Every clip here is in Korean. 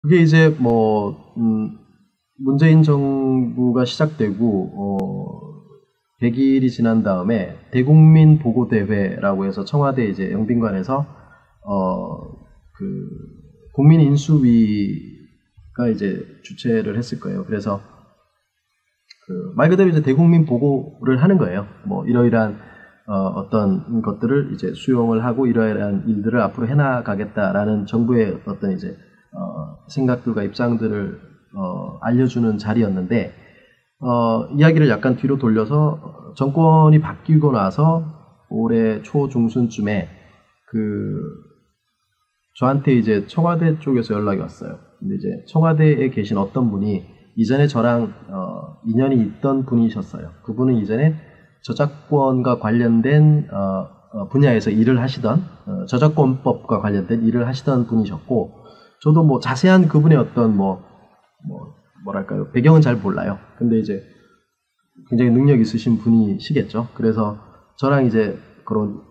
그게 이제 뭐 문재인 정부가 시작되고 100일이 지난 다음에 대국민 보고 대회라고 해서 청와대 이제 영빈관에서 그 국민 인수위가 이제 주최를 했을 거예요. 그래서 그 말 그대로 이제 대국민 보고를 하는 거예요. 뭐 이러이러한 어떤 것들을 이제 수용을 하고 이러이러한 일들을 앞으로 해나가겠다라는 정부의 어떤 이제 생각들과 입장들을 알려주는 자리였는데 이야기를 약간 뒤로 돌려서 정권이 바뀌고 나서 올해 초 중순쯤에 그 저한테 이제 청와대 쪽에서 연락이 왔어요. 근데 이제 청와대에 계신 어떤 분이 이전에 저랑 인연이 있던 분이셨어요. 그분은 이전에 저작권과 관련된 분야에서 일을 하시던 저작권법과 관련된 일을 하시던 분이셨고, 저도 뭐 자세한 그분의 어떤 뭐랄까요, 배경은 잘 몰라요. 근데 이제 굉장히 능력 있으신 분이시겠죠. 그래서 저랑 이제 그런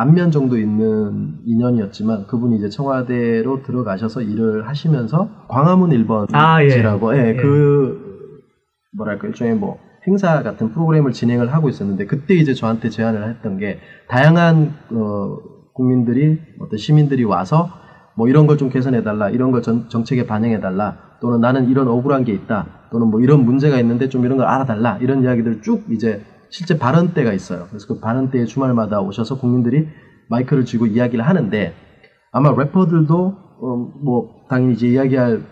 안면 정도 있는 인연이었지만 그분이 이제 청와대로 들어가셔서 일을 하시면서 광화문 1번지라고 그 뭐랄까 일종의 뭐 행사 같은 프로그램을 진행을 하고 있었는데, 그때 이제 저한테 제안을 했던 게 다양한 국민들이 어떤 시민들이 와서 뭐 이런 걸 좀 개선해달라, 이런 걸 정책에 반영해달라, 또는 나는 이런 억울한 게 있다, 또는 뭐 이런 문제가 있는데 좀 이런 걸 알아달라, 이런 이야기들을 쭉 이제 실제 발언 때가 있어요. 그래서 그 발언 때에 주말마다 오셔서 국민들이 마이크를 쥐고 이야기를 하는데, 아마 래퍼들도 뭐 당연히 이제 이야기할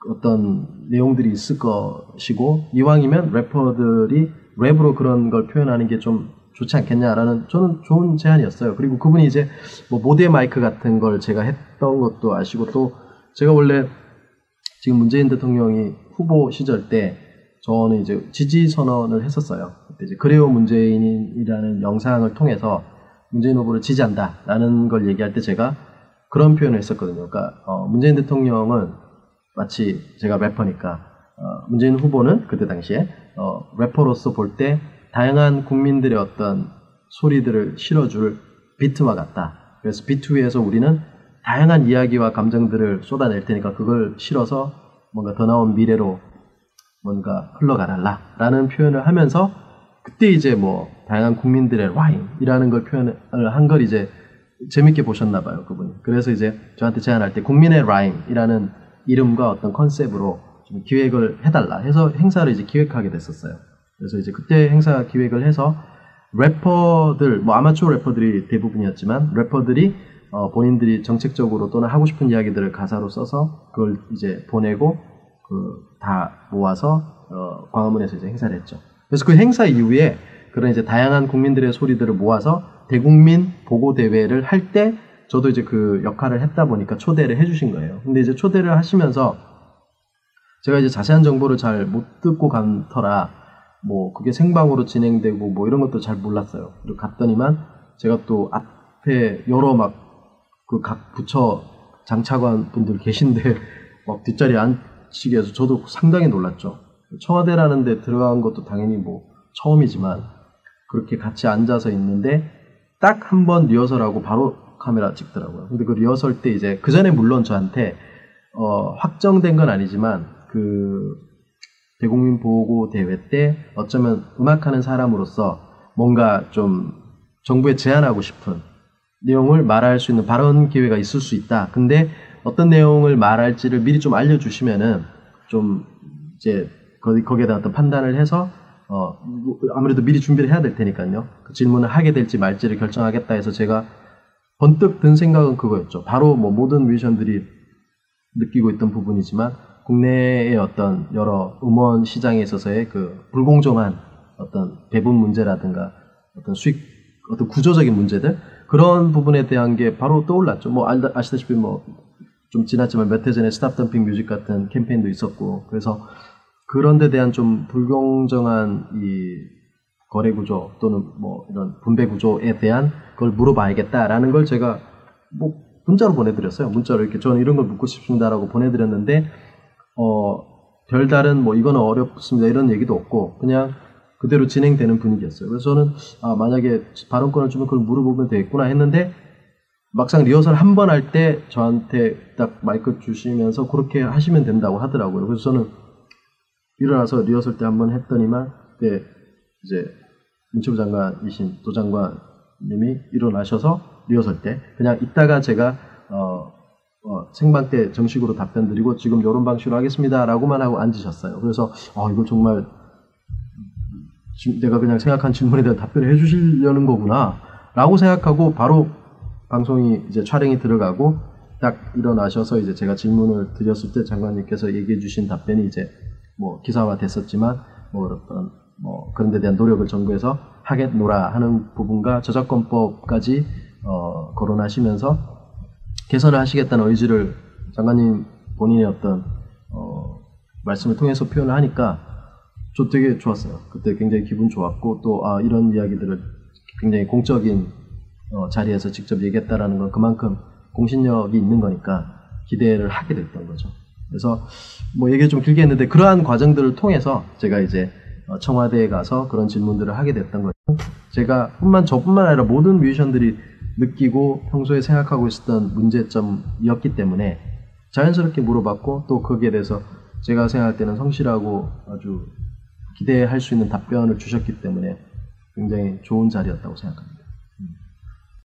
어떤 내용들이 있을 것이고, 이왕이면 래퍼들이 랩으로 그런 걸 표현하는 게 좀 좋지 않겠냐라는 저는 좋은 제안이었어요. 그리고 그분이 이제 뭐 모대 마이크 같은 걸 제가 했던 것도 아시고, 또 제가 원래 지금 문재인 대통령이 후보 시절 때 저는 이제 지지 선언을 했었어요. 그때 이제 그래요 문재인이라는 영상을 통해서 문재인 후보를 지지한다라는 걸 얘기할 때 제가 그런 표현을 했었거든요. 그러니까 문재인 대통령은 마치 제가 래퍼니까 문재인 후보는 그때 당시에 래퍼로서 볼 때 다양한 국민들의 어떤 소리들을 실어줄 비트와 같다. 그래서 비트 위에서 우리는 다양한 이야기와 감정들을 쏟아낼 테니까 그걸 실어서 뭔가 더 나은 미래로 뭔가 흘러가달라 라는 표현을 하면서, 그때 이제 뭐 다양한 국민들의 라임이라는 걸 표현을 한 걸 이제 재밌게 보셨나 봐요, 그분이. 그래서 이제 저한테 제안할 때 국민의 라임이라는 이름과 어떤 컨셉으로 좀 기획을 해달라 해서 행사를 이제 기획하게 됐었어요. 그래서 이제 그때 행사 기획을 해서 래퍼들, 뭐 아마추어 래퍼들이 대부분이었지만 래퍼들이 본인들이 정책적으로 또는 하고 싶은 이야기들을 가사로 써서 그걸 이제 보내고 다 모아서 광화문에서 이제 행사를 했죠. 그래서 그 행사 이후에 그런 이제 다양한 국민들의 소리들을 모아서 대국민 보고 대회를 할 때 저도 이제 그 역할을 했다 보니까 초대를 해주신 거예요. 근데 이제 초대를 하시면서 제가 이제 자세한 정보를 잘 못 듣고 간 터라 뭐 그게 생방으로 진행되고 뭐 이런 것도 잘 몰랐어요. 그리고 갔더니만 제가 또 앞에 여러 막 그 각 부처 장차관 분들 계신데 막 뒷자리에 앉히게 해서 저도 상당히 놀랐죠. 청와대라는 데 들어간 것도 당연히 뭐 처음이지만 그렇게 같이 앉아서 있는데 딱 한 번 리허설하고 바로 카메라 찍더라고요. 근데 그 리허설 때 이제 그 전에 물론 저한테 확정된 건 아니지만 그 대국민 보고 대회 때 어쩌면 음악하는 사람으로서 뭔가 좀 정부에 제안하고 싶은 내용을 말할 수 있는 발언 기회가 있을 수 있다. 근데 어떤 내용을 말할지를 미리 좀 알려주시면은 좀 이제 거기에 대한 어떤 판단을 해서 아무래도 미리 준비를 해야 될 테니까요. 그 질문을 하게 될지 말지를 결정하겠다 해서 제가 번뜩 든 생각은 그거였죠. 바로 뭐 모든 뮤지션들이 느끼고 있던 부분이지만 국내의 어떤 여러 음원 시장에 있어서의 그 불공정한 어떤 배분 문제라든가 어떤 어떤 구조적인 문제들, 그런 부분에 대한 게 바로 떠올랐죠. 뭐 아시다시피 뭐 좀 지났지만 몇 해 전에 스탑 덤핑 뮤직 같은 캠페인도 있었고, 그래서 그런 데 대한 좀 불공정한 이 거래 구조 또는 뭐 이런 분배 구조에 대한 걸 물어봐야겠다라는 걸 제가 뭐 문자로 보내드렸어요. 문자로 이렇게 저는 이런 걸 묻고 싶습니다라고 보내드렸는데 별다른 뭐 이거는 어렵습니다 이런 얘기도 없고 그냥 그대로 진행되는 분위기였어요. 그래서 저는 만약에 발언권을 주면 그걸 물어보면 되겠구나 했는데 막상 리허설 한 번 할 때 저한테 딱 마이크 주시면서 그렇게 하시면 된다고 하더라고요. 그래서 저는 일어나서 리허설 때 한 번 했더니만 그때 이제 문체부 장관이신 도 장관님이 일어나셔서 리허설 때 그냥 이따가 제가 생방 때 정식으로 답변 드리고 지금 이런 방식으로 하겠습니다라고만 하고 앉으셨어요. 그래서 이거 정말 내가 그냥 생각한 질문에 대한 답변을 해주시려는 거구나라고 생각하고 바로 방송이 이제 촬영이 들어가고 딱 일어나셔서 이제 제가 질문을 드렸을 때 장관님께서 얘기해 주신 답변이 이제 뭐 기사화 됐었지만 뭐 어떤 뭐 그런 데 대한 노력을 정부에서 하겠노라 하는 부분과 저작권법까지 거론하시면서 개선을 하시겠다는 의지를 장관님 본인의 어떤 말씀을 통해서 표현을 하니까 저 되게 좋았어요. 그때 굉장히 기분 좋았고 또 이런 이야기들을 굉장히 공적인 자리에서 직접 얘기했다라는 건 그만큼 공신력이 있는 거니까 기대를 하게 됐던 거죠. 그래서 뭐 얘기 좀 길게 했는데 그러한 과정들을 통해서 제가 이제 청와대에 가서 그런 질문들을 하게 됐던 거죠. 제가 저뿐만 아니라 모든 뮤지션들이 느끼고 평소에 생각하고 있었던 문제점이었기 때문에 자연스럽게 물어봤고 또 거기에 대해서 제가 생각할 때는 성실하고 아주 기대할 수 있는 답변을 주셨기 때문에 굉장히 좋은 자리였다고 생각합니다.